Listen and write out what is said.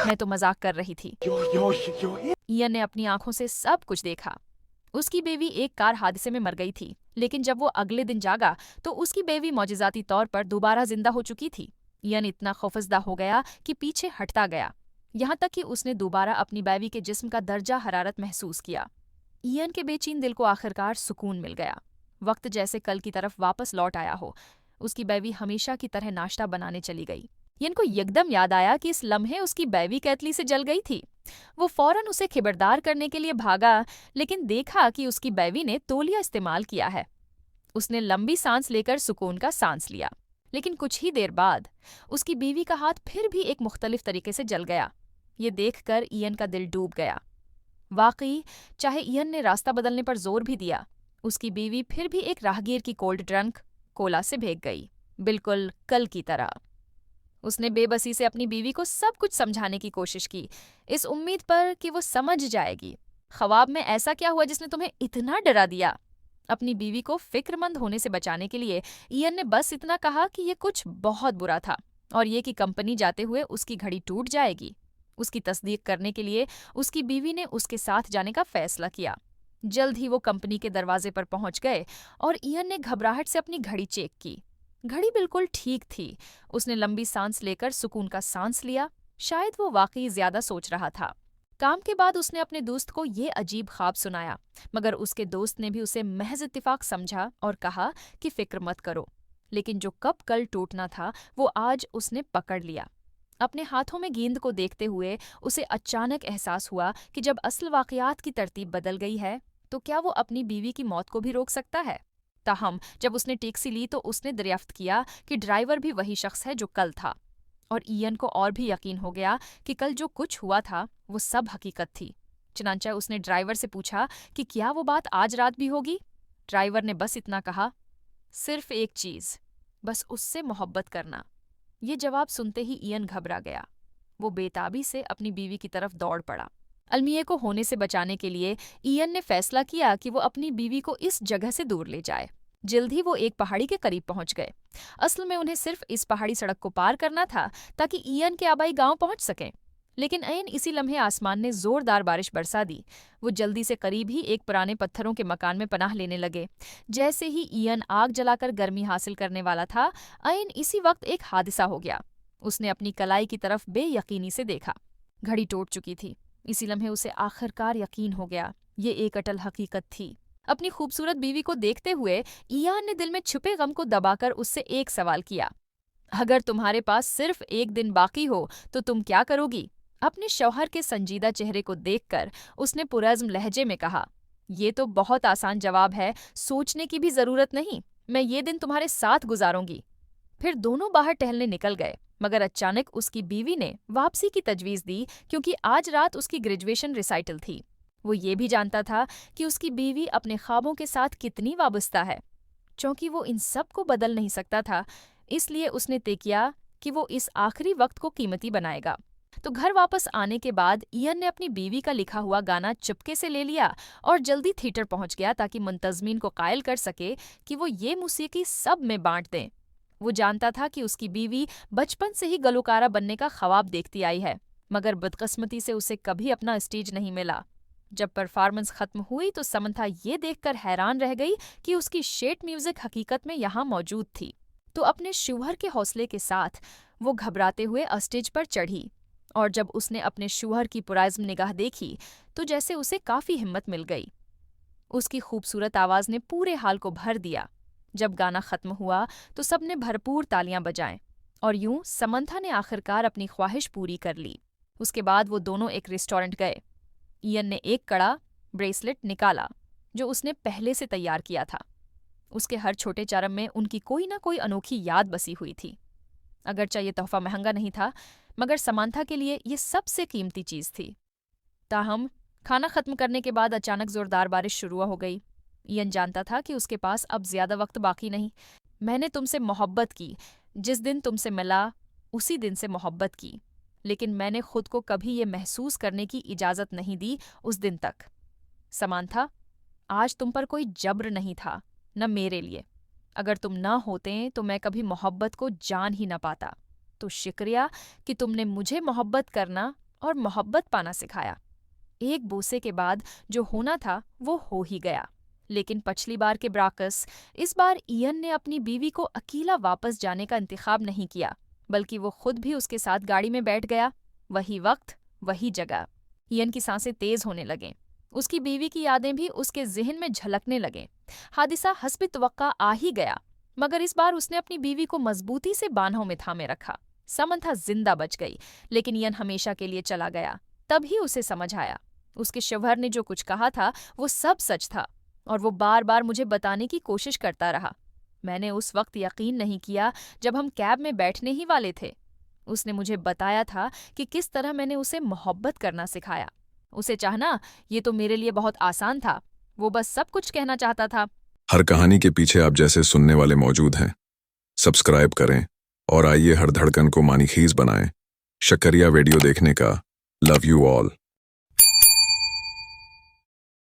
मैं तो मजाक कर रही थी। इयन ने अपनी आंखों से सब कुछ देखा। उसकी बेवी एक कार हादसे में मर गई थी, लेकिन जब वो अगले दिन जागा तो उसकी बेवी मौजिज़ाती तौर पर दोबारा जिंदा हो चुकी थी। इयन इतना खौफजदा हो गया कि पीछे हटता गया, यहाँ तक कि उसने दोबारा अपनी बेवी के जिस्म का दर्जा हरारत महसूस किया। इयन के बेचैन दिल को आखिरकार सुकून मिल गया। वक्त जैसे कल की तरफ वापस लौट आया हो। उसकी बेवी हमेशा की तरह नाश्ता बनाने चली गई। इयन को यकदम याद आया कि इस लम्हे उसकी बेवी कैतली से जल गई थी। वो फौरन उसे खबरदार करने के लिए भागा, लेकिन देखा कि उसकी बेवी ने तौलिया इस्तेमाल किया है। उसने लंबी सांस लेकर सुकून का सांस लिया, लेकिन कुछ ही देर बाद उसकी बीवी का हाथ फिर भी एक मुख्तलिफ तरीके से जल गया। ये देखकर इयन का दिल डूब गया। वाकई, चाहे इयन ने रास्ता बदलने पर जोर भी दिया, उसकी बीवी फिर भी एक राहगीर की कोल्ड ड्रिंक कोला से भेग गई, बिल्कुल कल की तरह। उसने बेबसी से अपनी बीवी को सब कुछ समझाने की कोशिश की, इस उम्मीद पर कि वो समझ जाएगी। ख्वाब में ऐसा क्या हुआ जिसने तुम्हें इतना डरा दिया? अपनी बीवी को फिक्रमंद होने से बचाने के लिए इयन ने बस इतना कहा कि ये कुछ बहुत बुरा था, और ये कि कंपनी जाते हुए उसकी घड़ी टूट जाएगी। उसकी तस्दीक करने के लिए उसकी बीवी ने उसके साथ जाने का फैसला किया। जल्द ही वो कंपनी के दरवाजे पर पहुंच गए और इयन ने घबराहट से अपनी घड़ी चेक की। घड़ी बिल्कुल ठीक थी। उसने लंबी सांस लेकर सुकून का सांस लिया। शायद वो वाकई ज्यादा सोच रहा था। काम के बाद उसने अपने दोस्त को ये अजीब ख्वाब सुनाया, मगर उसके दोस्त ने भी उसे महज इत्तेफाक समझा और कहा कि फिक्र मत करो। लेकिन जो कप कल टूटना था वो आज उसने पकड़ लिया। अपने हाथों में गेंद को देखते हुए उसे अचानक एहसास हुआ कि जब असल वाकयात की तरतीब बदल गई है तो क्या वो अपनी बीवी की मौत को भी रोक सकता है? ताहम जब उसने टैक्सी ली तो उसने दरियाफ्त किया कि ड्राइवर भी वही शख्स है जो कल था, और इयन को और भी यकीन हो गया कि कल जो कुछ हुआ था वो सब हकीकत थी। चुनांचे उसने ड्राइवर से पूछा कि क्या वो बात आज रात भी होगी। ड्राइवर ने बस इतना कहा, सिर्फ एक चीज, बस उससे मोहब्बत करना। ये जवाब सुनते ही इयन घबरा गया। वो बेताबी से अपनी बीवी की तरफ दौड़ पड़ा। अलमिये को होने से बचाने के लिए इयन ने फैसला किया कि वो अपनी बीवी को इस जगह से दूर ले जाए। जल्द ही वो एक पहाड़ी के करीब पहुंच गए। असल में उन्हें सिर्फ इस पहाड़ी सड़क को पार करना था ताकि इयन के आबाई गांव पहुंच सकें। लेकिन ऐन इसी लम्हे आसमान ने जोरदार बारिश बरसा दी। वो जल्दी से करीब ही एक पुराने पत्थरों के मकान में पनाह लेने लगे। जैसे ही इयन आग जलाकर गर्मी हासिल करने वाला था, ऐन इसी वक्त एक हादसा हो गया। उसने अपनी कलाई की तरफ बेयकीनी से देखा। घड़ी टूट चुकी थी। इसी लम्हे उसे आखिरकार यकीन हो गया, ये एक अटल हकीकत थी। अपनी खूबसूरत बीवी को देखते हुए इयान ने दिल में छुपे गम को दबाकर उससे एक सवाल किया, अगर तुम्हारे पास सिर्फ एक दिन बाकी हो तो तुम क्या करोगी? अपने शौहर के संजीदा चेहरे को देखकर उसने पुरज़्म लहजे में कहा, ये तो बहुत आसान जवाब है, सोचने की भी जरूरत नहीं। मैं ये दिन तुम्हारे साथ गुजारूंगी। फिर दोनों बाहर टहलने निकल गए, मगर अचानक उसकी बीवी ने वापसी की तजवीज़ दी, क्योंकि आज रात उसकी ग्रेजुएशन रिसाइटल थी। वो ये भी जानता था कि उसकी बीवी अपने ख्वाबों के साथ कितनी वाबस्ता है। चूंकि वो इन सब को बदल नहीं सकता था, इसलिए उसने तय किया कि वो इस आखिरी वक्त को कीमती बनाएगा। तो घर वापस आने के बाद इयन ने अपनी बीवी का लिखा हुआ गाना चुपके से ले लिया और जल्दी थिएटर पहुंच गया ताकि मुंतजमीन को कायल कर सके कि वो ये मौसीकी सब में बांट दें। वो जानता था कि उसकी बीवी बचपन से ही गलोकारा बनने का ख्वाब देखती आई है, मगर बदकिस्मती से उसे कभी अपना स्टेज नहीं मिला। जब परफॉर्मेंस खत्म हुई तो समंथा ये देखकर हैरान रह गई कि उसकी शेट म्यूजिक हकीकत में यहाँ मौजूद थी। तो अपने शूहर के हौसले के साथ वो घबराते हुए स्टेज पर चढ़ी, और जब उसने अपने शूहर की पुरज़्म निगाह देखी तो जैसे उसे काफ़ी हिम्मत मिल गई। उसकी खूबसूरत आवाज़ ने पूरे हाल को भर दिया। जब गाना ख़त्म हुआ तो सबने भरपूर तालियां बजाएं, और यूं समंथा ने आखिरकार अपनी ख्वाहिश पूरी कर ली। उसके बाद वो दोनों एक रेस्टोरेंट गए। इयन ने एक कड़ा ब्रेसलेट निकाला जो उसने पहले से तैयार किया था। उसके हर छोटे चारम में उनकी कोई ना कोई अनोखी याद बसी हुई थी। अगरचे ये तोहफा महंगा नहीं था, मगर समंथा के लिए ये सबसे कीमती चीज़ थी। ताहम खाना खत्म करने के बाद अचानक जोरदार बारिश शुरू हो गई। इयन जानता था कि उसके पास अब ज्यादा वक्त बाकी नहीं। मैंने तुमसे मोहब्बत की, जिस दिन तुमसे मिला उसी दिन से मोहब्बत की, लेकिन मैंने खुद को कभी ये महसूस करने की इजाज़त नहीं दी उस दिन तक। समंथा, आज तुम पर कोई जब्र नहीं था, न मेरे लिए। अगर तुम ना होते तो मैं कभी मोहब्बत को जान ही न पाता। तो शुक्रिया कि तुमने मुझे मोहब्बत करना और मोहब्बत पाना सिखाया। एक बोसे के बाद जो होना था वो हो ही गया। लेकिन पिछली बार के ब्राकस, इस बार इयन ने अपनी बीवी को अकेला वापस जाने का इंतखाब नहीं किया, बल्कि वो खुद भी उसके साथ गाड़ी में बैठ गया। वही वक्त, वही जगह। इयन की सांसें तेज होने लगें। उसकी बीवी की यादें भी उसके जिहन में झलकने लगें। हादिसा हस्बी तवक्का आ ही गया, मगर इस बार उसने अपनी बीवी को मजबूती से बांहों में थामे रखा। समंथा जिंदा बच गई, लेकिन इयन हमेशा के लिए चला गया। तभी उसे समझ आया, उसके शौहर ने जो कुछ कहा था वो सब सच था, और वो बार बार मुझे बताने की कोशिश करता रहा। मैंने उस वक्त यकीन नहीं किया जब हम कैब में बैठने ही वाले थे। उसने मुझे बताया था कि किस तरह मैंने उसे मोहब्बत करना सिखाया। उसे चाहना ये तो मेरे लिए बहुत आसान था, वो बस सब कुछ कहना चाहता था। हर कहानी के पीछे आप जैसे सुनने वाले मौजूद हैं। सब्सक्राइब करें और आइए हर धड़कन को मानीखीज बनाएं। शुक्रिया वीडियो देखने का। Love you all.